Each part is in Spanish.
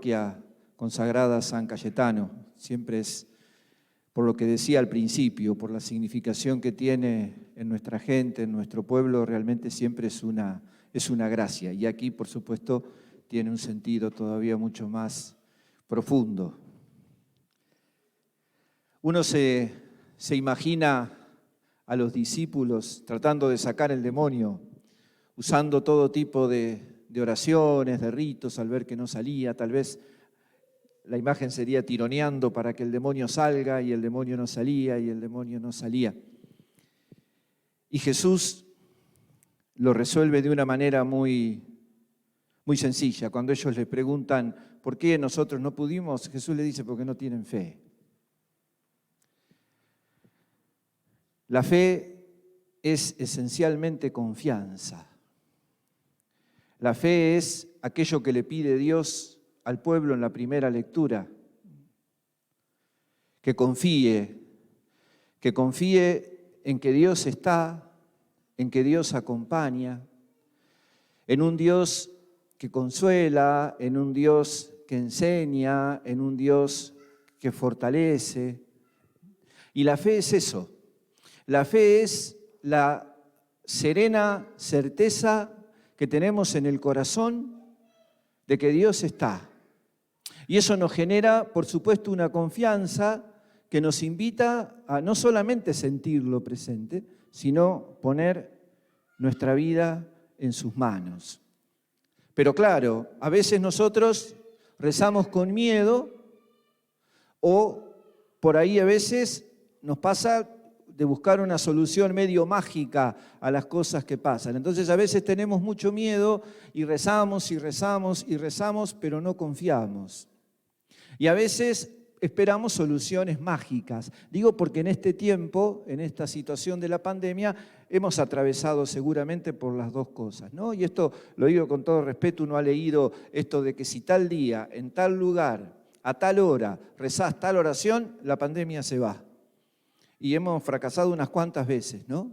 parroquia consagrada a San Cayetano. Siempre es, por lo que decía al principio, por la significación que tiene en nuestra gente, en nuestro pueblo, realmente siempre es una gracia. Y aquí, por supuesto, tiene un sentido todavía mucho más profundo. Uno se imagina a los discípulos tratando de sacar el demonio, usando todo tipo de oraciones, de ritos, al ver que no salía. Tal vez la imagen sería tironeando para que el demonio salga, y el demonio no salía, y el demonio no salía. Y Jesús lo resuelve de una manera muy sencilla. Cuando ellos le preguntan por qué nosotros no pudimos, Jesús le dice: porque no tienen fe. La fe es esencialmente confianza. La fe es aquello que le pide Dios al pueblo en la primera lectura, que confíe en que Dios está, en que Dios acompaña, en un Dios que consuela, en un Dios que enseña, en un Dios que fortalece. Y la fe es eso. La fe es la serena certeza que tenemos en el corazón de que Dios está. Y eso nos genera, por supuesto, una confianza que nos invita a no solamente sentirlo presente, sino poner nuestra vida en sus manos. Pero claro, a veces nosotros rezamos con miedo, o por ahí a veces nos pasa de buscar una solución medio mágica a las cosas que pasan. Entonces a veces tenemos mucho miedo y rezamos y rezamos y rezamos, pero no confiamos. Y a veces esperamos soluciones mágicas. Digo porque en este tiempo, en esta situación de la pandemia, hemos atravesado seguramente por las dos cosas, ¿no? Y esto lo digo con todo respeto. Uno ha leído esto de que si tal día, en tal lugar, a tal hora, rezás tal oración, la pandemia se va. Y hemos fracasado unas cuantas veces, ¿no?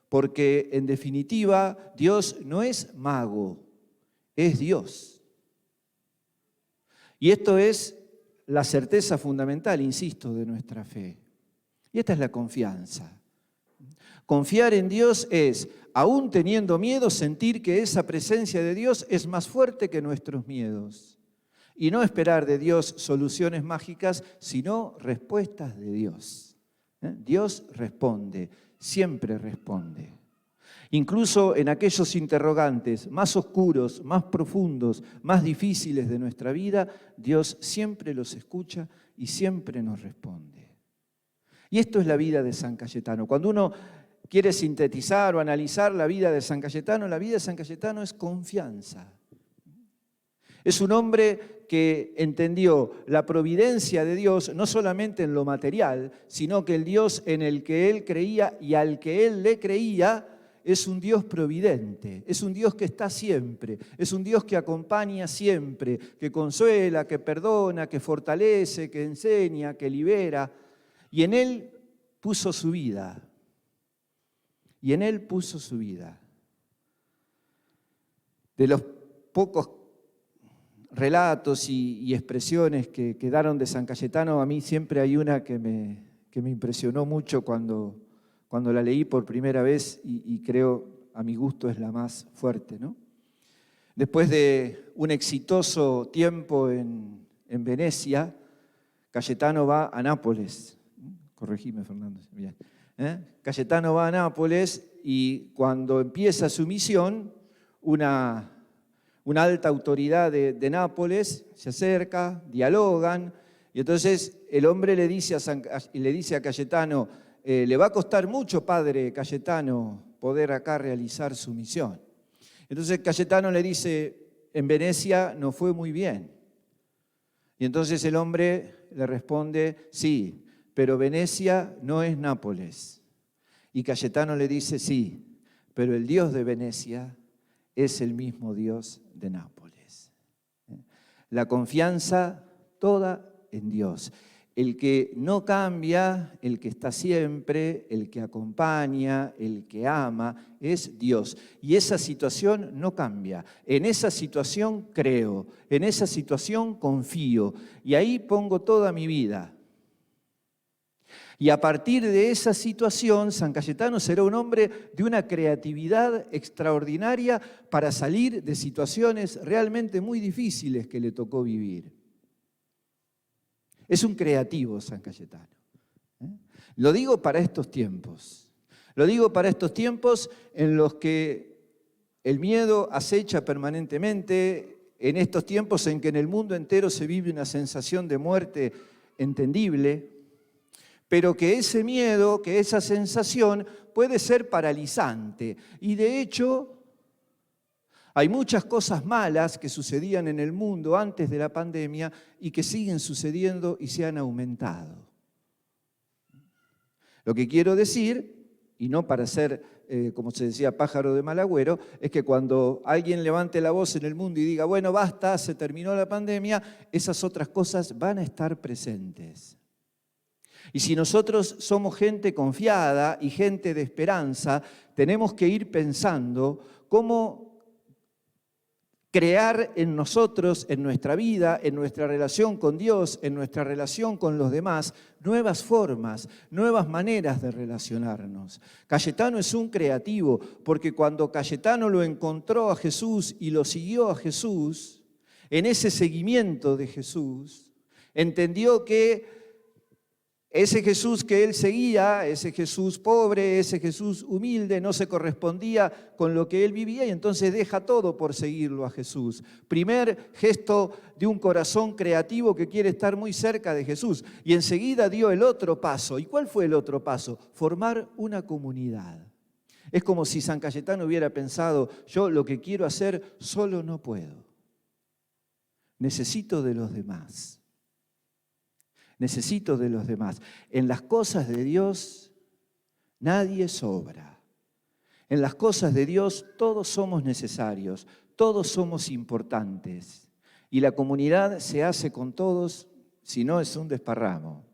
Porque en definitiva Dios no es mago, es Dios. Y esto es la certeza fundamental, insisto, de nuestra fe. Y esta es la confianza. Confiar en Dios es, aún teniendo miedo, sentir que esa presencia de Dios es más fuerte que nuestros miedos. Y no esperar de Dios soluciones mágicas, sino respuestas de Dios. Dios responde, siempre responde. Incluso en aquellos interrogantes más oscuros, más profundos, más difíciles de nuestra vida, Dios siempre los escucha y siempre nos responde. Y esto es la vida de San Cayetano. Cuando uno quiere sintetizar o analizar la vida de San Cayetano es confianza. Es un hombre que entendió la providencia de Dios no solamente en lo material, sino que el Dios en el que él creía y al que él le creía es un Dios providente, es un Dios que está siempre, es un Dios que acompaña siempre, que consuela, que perdona, que fortalece, que enseña, que libera. Y en él puso su vida. Y en él puso su vida. De los pocos relatos y expresiones que quedaron de San Cayetano, a mí siempre hay una que me impresionó mucho cuando la leí por primera vez y creo, a mi gusto, es la más fuerte, ¿no? Después de un exitoso tiempo en Venecia, Cayetano va a Nápoles. Corregime, Fernando. Bien. Cayetano va a Nápoles y cuando empieza su misión, una alta autoridad de Nápoles se acerca, dialogan, y entonces el hombre le dice a Cayetano: le va a costar mucho, padre Cayetano, poder acá realizar su misión. Entonces Cayetano le dice: en Venecia no fue muy bien. Y entonces el hombre le responde: sí, pero Venecia no es Nápoles. Y Cayetano le dice: sí, pero el Dios de Venecia es el mismo Dios de Nápoles. La confianza toda en Dios. el que no cambia, el que está siempre, el que acompaña, el que ama, es Dios. Y esa situación no cambia. En esa situación creo, en esa situación confío. Y ahí pongo toda mi vida. Y a partir de esa situación, San Cayetano será un hombre de una creatividad extraordinaria para salir de situaciones realmente muy difíciles que le tocó vivir. Es un creativo San Cayetano. Lo digo para estos tiempos. Lo digo para estos tiempos en los que el miedo acecha permanentemente, en estos tiempos en que en el mundo entero se vive una sensación de muerte entendible, pero que ese miedo, que esa sensación puede ser paralizante. Y de hecho, hay muchas cosas malas que sucedían en el mundo antes de la pandemia y que siguen sucediendo y se han aumentado. Lo que quiero decir, y no para ser, como se decía, pájaro de mal agüero, es que cuando alguien levante la voz en el mundo y diga, bueno, basta, se terminó la pandemia, esas otras cosas van a estar presentes. Y si nosotros somos gente confiada y gente de esperanza, tenemos que ir pensando cómo crear en nosotros, en nuestra vida, en nuestra relación con Dios, en nuestra relación con los demás, nuevas formas, nuevas maneras de relacionarnos. Cayetano es un creativo, porque cuando Cayetano lo encontró a Jesús y lo siguió a Jesús, en ese seguimiento de Jesús, entendió que ese Jesús que él seguía, ese Jesús pobre, ese Jesús humilde, no se correspondía con lo que él vivía y entonces deja todo por seguirlo a Jesús. Primer gesto de un corazón creativo que quiere estar muy cerca de Jesús. Y enseguida dio el otro paso. ¿Y cuál fue el otro paso? Formar una comunidad. Es como si San Cayetano hubiera pensado, yo lo que quiero hacer solo no puedo. Necesito de los demás. Necesito de los demás. En las cosas de Dios nadie sobra. En las cosas de Dios todos somos necesarios, todos somos importantes. Y la comunidad se hace con todos, si no es un desparramo.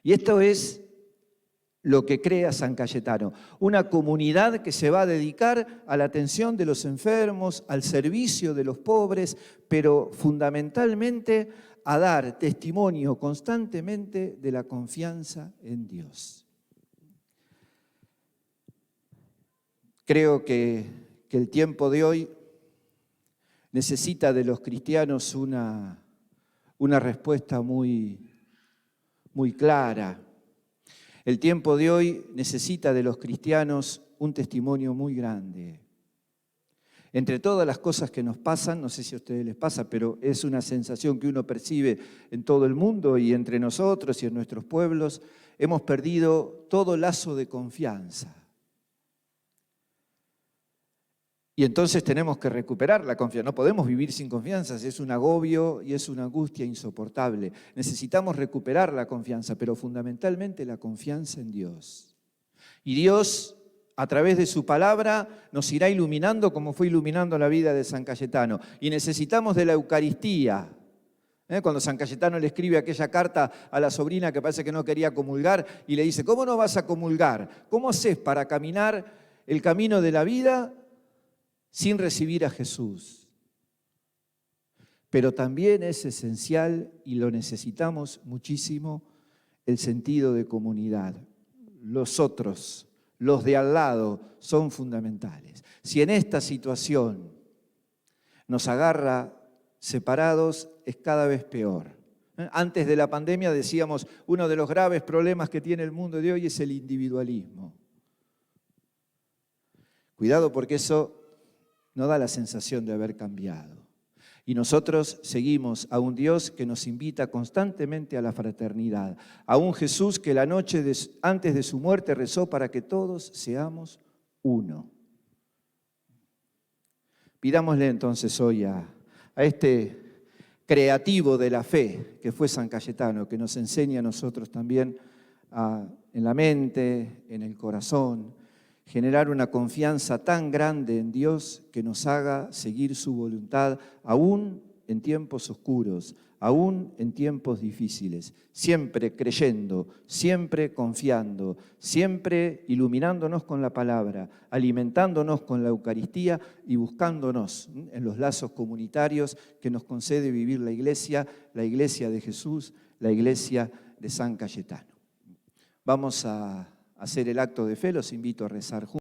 Y esto es lo que crea San Cayetano, una comunidad que se va a dedicar a la atención de los enfermos, al servicio de los pobres, pero fundamentalmente a dar testimonio constantemente de la confianza en Dios. Creo que el tiempo de hoy necesita de los cristianos una respuesta muy clara. El tiempo de hoy necesita de los cristianos un testimonio muy grande. Entre todas las cosas que nos pasan, no sé si a ustedes les pasa, pero es una sensación que uno percibe en todo el mundo y entre nosotros y en nuestros pueblos, hemos perdido todo lazo de confianza. Y entonces tenemos que recuperar la confianza. No podemos vivir sin confianza, es un agobio y es una angustia insoportable. Necesitamos recuperar la confianza, pero fundamentalmente la confianza en Dios. Y Dios, a través de su palabra, nos irá iluminando como fue iluminando la vida de San Cayetano. Y necesitamos de la Eucaristía. Cuando San Cayetano le escribe aquella carta a la sobrina que parece que no quería comulgar y le dice, ¿cómo no vas a comulgar? ¿Cómo haces para caminar el camino de la vida sin recibir a Jesús? Pero también es esencial, y lo necesitamos muchísimo, el sentido de comunidad. Los otros, los de al lado, son fundamentales. Si en esta situación nos agarra separados, es cada vez peor. Antes de la pandemia decíamos, uno de los graves problemas que tiene el mundo de hoy es el individualismo. Cuidado porque eso no da la sensación de haber cambiado. Y nosotros seguimos a un Dios que nos invita constantemente a la fraternidad, a un Jesús que la noche antes de su muerte rezó para que todos seamos uno. Pidámosle entonces hoy a este creativo de la fe que fue San Cayetano, que nos enseña a nosotros también en la mente, en el corazón, generar una confianza tan grande en Dios que nos haga seguir su voluntad aún en tiempos oscuros, aún en tiempos difíciles, siempre creyendo, siempre confiando, siempre iluminándonos con la palabra, alimentándonos con la Eucaristía y buscándonos en los lazos comunitarios que nos concede vivir la Iglesia de Jesús, la Iglesia de San Cayetano. Vamos a hacer el acto de fe, los invito a rezar juntos.